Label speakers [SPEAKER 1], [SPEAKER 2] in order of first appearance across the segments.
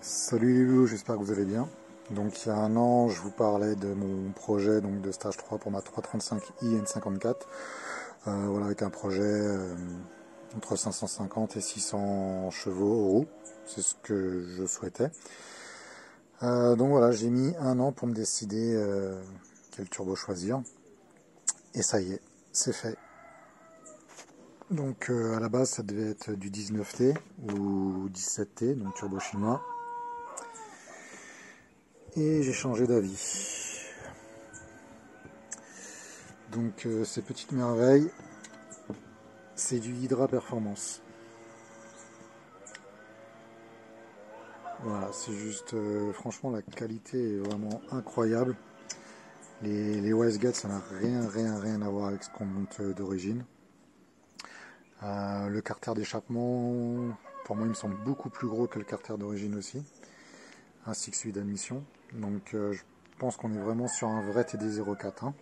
[SPEAKER 1] Salut les loulous, j'espère que vous allez bien. Donc il y a un an, je vous parlais de mon projet donc de stage 3 pour ma 335i N54. Voilà, avec un projet entre 550 et 600 chevaux aux roues. C'est ce que je souhaitais. Donc voilà, j'ai mis un an pour me décider quel turbo choisir. Et ça y est, c'est fait. Donc à la base, ça devait être du 19T ou 17T, donc turbo chinois. Et j'ai changé d'avis. Donc ces petites merveilles, c'est du Hydra Performance. Voilà, c'est juste, franchement la qualité est vraiment incroyable. Les Wiseguts, ça n'a rien à voir avec ce qu'on monte d'origine. Le carter d'échappement, pour moi il me semble beaucoup plus gros que le carter d'origine aussi, ainsi que celui d'admission. Donc je pense qu'on est vraiment sur un vrai TD04. Hein.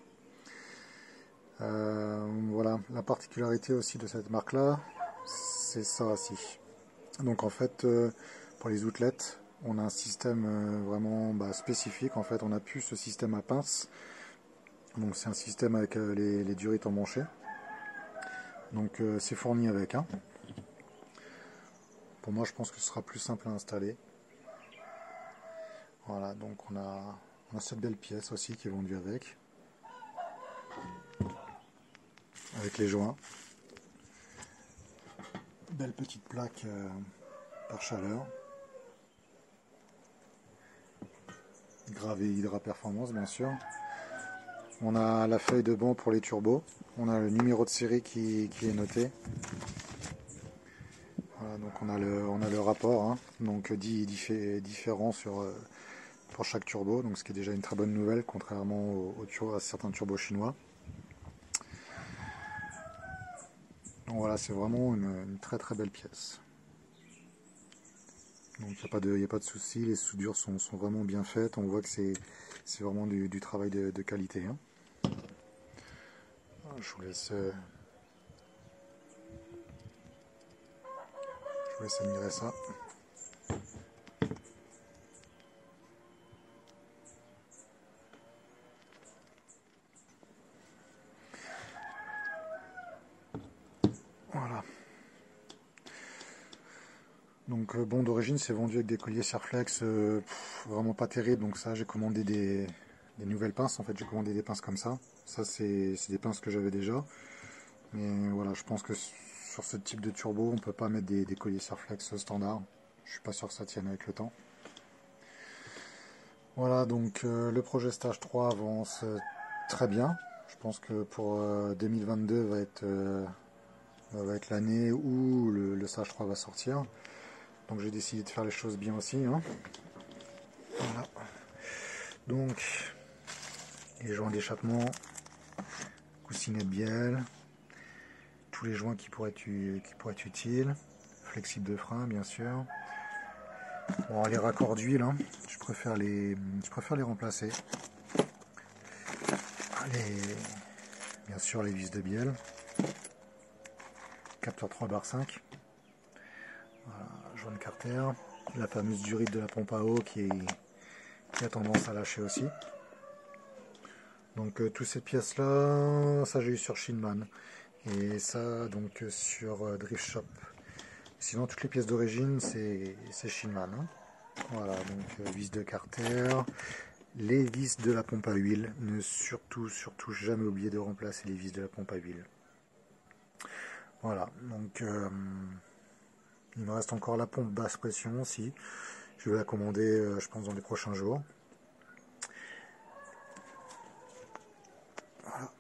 [SPEAKER 1] Voilà, la particularité aussi de cette marque là, c'est ça aussi. Donc en fait, pour les outlets, on a un système vraiment spécifique. En fait, on n'a plus ce système à pince. Donc c'est un système avec les durites emmanchées. Donc c'est fourni avec. Hein. Pour moi, je pense que ce sera plus simple à installer. Voilà, donc on a cette belle pièce aussi qui est vendue avec les joints. Belle petite plaque par chaleur. Gravé Hydra Performance, bien sûr. On a la feuille de banc pour les turbos. On a le numéro de série qui est noté. Voilà, donc on a le rapport, hein, donc différent pour chaque turbo, donc ce qui est déjà une très bonne nouvelle, contrairement à certains turbos chinois. Donc voilà, c'est vraiment une très belle pièce. Donc il n'y a pas de souci, les soudures sont vraiment bien faites, on voit que c'est vraiment du travail de qualité. Hein. Je vous laisse admirer ça. Voilà. Donc bon, d'origine c'est vendu avec des colliers Serflex vraiment pas terribles, donc ça j'ai commandé des nouvelles pinces, en fait j'ai commandé des pinces comme ça. Ça c'est des pinces que j'avais déjà, mais voilà, je pense que sur ce type de turbo on peut pas mettre des colliers Serflex standard, je suis pas sûr que ça tienne avec le temps. Voilà, donc le projet stage 3 avance très bien, je pense que pour 2022 va être l'année où le stage 3 va sortir. Donc j'ai décidé de faire les choses bien aussi. Hein. Voilà. Donc les joints d'échappement, coussinet de bielle, tous les joints qui pourraient être utiles, flexible de frein bien sûr. Bon, les raccords d'huile, hein, je préfère les remplacer. Bien sûr les vis de bielle, capteur 3/5. Voilà, joint de carter, la fameuse durite de la pompe à eau qui a tendance à lâcher aussi. Donc toutes ces pièces là, ça j'ai eu sur Shinman et ça donc sur Drift Shop. Sinon toutes les pièces d'origine c'est Shinman. Hein. Voilà, donc vis de carter, les vis de la pompe à huile. Ne surtout jamais oublier de remplacer les vis de la pompe à huile. Voilà, donc il me reste encore la pompe basse pression aussi. Je vais la commander je pense dans les prochains jours. Voilà.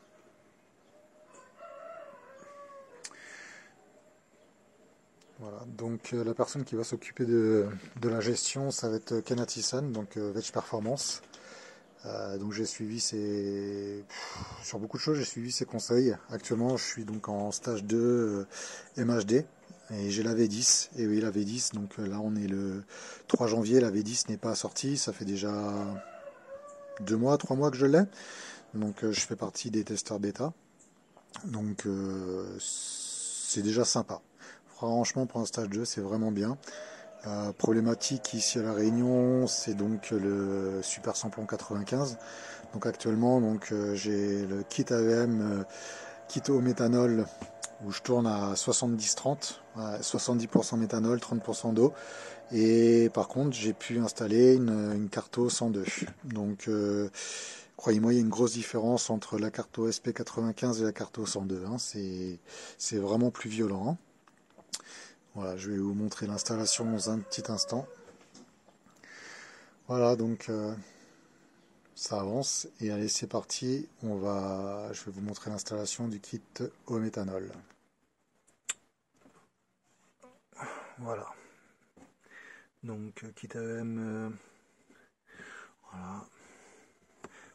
[SPEAKER 1] Voilà, donc la personne qui va s'occuper de la gestion, ça va être Ken Attison, donc Veg Performance. Donc j'ai suivi sur beaucoup de choses, j'ai suivi ses conseils. Actuellement, je suis donc en stage 2 MHD et j'ai la V10. Et oui, la V10, donc là on est le 3 janvier, la V10 n'est pas sortie, ça fait déjà 3 mois que je l'ai. Donc je fais partie des testeurs bêta. Donc c'est déjà sympa. Franchement, pour un stage 2, c'est vraiment bien. Problématique ici à La Réunion, c'est donc le Super Samplon 95. Donc actuellement, j'ai le kit AEM, kit au méthanol, où je tourne à 70-30, 70% méthanol, 30% d'eau. Et par contre, j'ai pu installer une Carto 102. Donc, croyez-moi, il y a une grosse différence entre la Carto SP95 et la Carto 102. Hein. C'est vraiment plus violent. Hein. Voilà, je vais vous montrer l'installation dans un petit instant. Voilà, ça avance. Et allez, c'est parti. Je vais vous montrer l'installation du kit au méthanol. Voilà. Donc, kit AEM, voilà,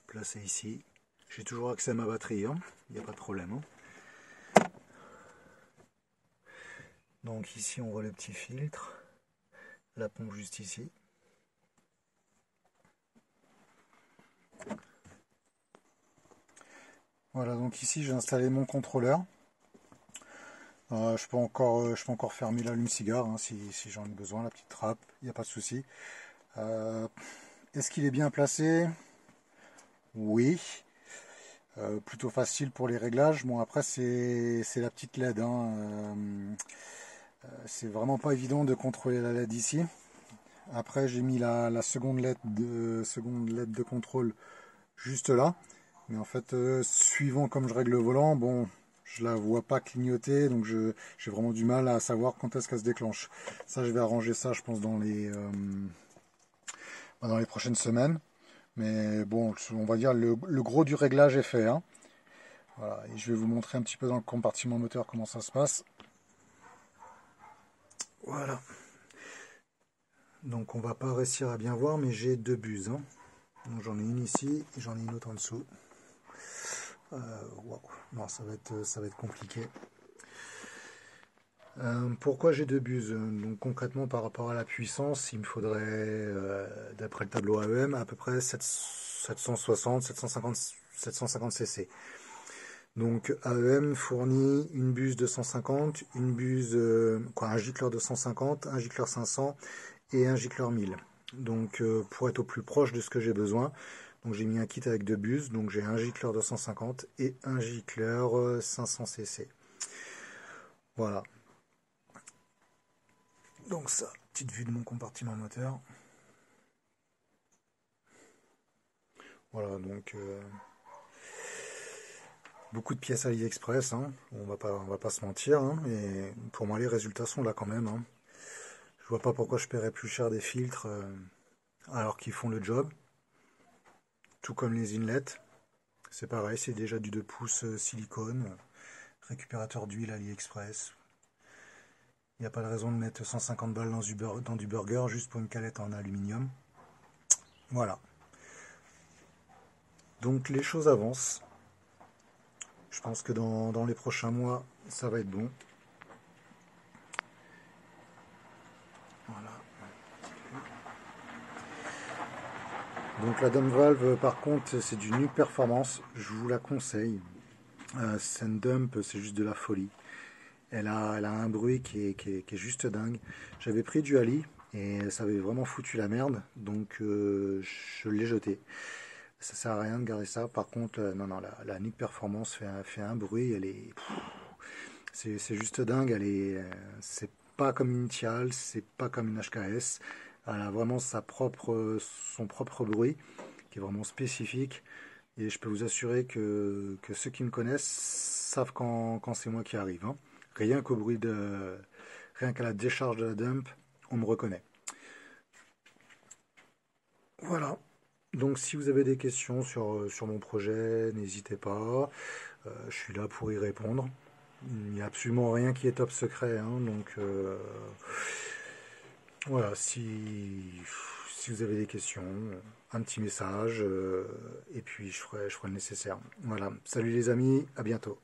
[SPEAKER 1] placé ici. J'ai toujours accès à ma batterie, hein. Il n'y a pas de problème. Hein. Donc ici, on voit le petit filtre, la pompe juste ici. Voilà, donc ici, j'ai installé mon contrôleur. Je peux encore fermer l'allume-cigare hein, si j'en ai besoin, la petite trappe, il n'y a pas de souci. Est-ce qu'il est bien placé? Oui. Plutôt facile pour les réglages. Bon, après, c'est la petite LED. Hein. C'est vraiment pas évident de contrôler la LED ici. Après, j'ai mis la seconde LED de contrôle juste là. Mais en fait, suivant comme je règle le volant, bon, je la vois pas clignoter, donc j'ai vraiment du mal à savoir quand est-ce qu'elle se déclenche. Ça, je vais arranger ça, je pense, dans les prochaines semaines. Mais bon, on va dire le gros du réglage est fait. Hein. Voilà, et je vais vous montrer un petit peu dans le compartiment moteur comment ça se passe. Voilà. Donc on va pas réussir à bien voir, mais j'ai deux buses. Hein. Donc j'en ai une ici et j'en ai une autre en dessous. Wow. Non, ça va être compliqué. Pourquoi j'ai deux buses? Donc concrètement par rapport à la puissance, il me faudrait, d'après le tableau AEM, à peu près 760, 750 cc. Donc AEM fournit une buse de 150, une buse, un gicleur de 150, un gicleur 500 et un gicleur 1000. Donc pour être au plus proche de ce que j'ai besoin, donc j'ai mis un kit avec deux buses, donc j'ai un gicleur de 150 et un gicleur 500 cc. Voilà. Donc ça, petite vue de mon compartiment moteur. Voilà, donc beaucoup de pièces AliExpress, hein. On va pas se mentir, hein. Et pour moi les résultats sont là quand même. Hein. Je vois pas pourquoi je paierais plus cher des filtres alors qu'ils font le job. Tout comme les inlets. C'est pareil, c'est déjà du 2 pouces silicone. Récupérateur d'huile AliExpress. Il n'y a pas de raison de mettre 150 balles dans du burger juste pour une calette en aluminium. Voilà. Donc les choses avancent. Je pense que dans les prochains mois, ça va être bon. Voilà. Donc la dump valve, par contre, c'est du Nuke Performance. Je vous la conseille. Cette dump, c'est juste de la folie. Elle a un bruit qui est juste dingue. J'avais pris du Ali et ça avait vraiment foutu la merde. Donc je l'ai jeté. Ça sert à rien de garder ça. Par contre, non, la Nuke Performance fait un bruit. C'est juste dingue. C'est pas comme une Tial, c'est pas comme une HKS. Elle a vraiment son propre bruit qui est vraiment spécifique. Et je peux vous assurer que ceux qui me connaissent savent quand c'est moi qui arrive. Hein. Rien qu'à la décharge de la dump, on me reconnaît. Voilà. Donc si vous avez des questions sur mon projet, n'hésitez pas. Je suis là pour y répondre. Il n'y a absolument rien qui est top secret. Hein, donc voilà, si vous avez des questions, un petit message, et puis je ferai le nécessaire. Voilà. Salut les amis, à bientôt.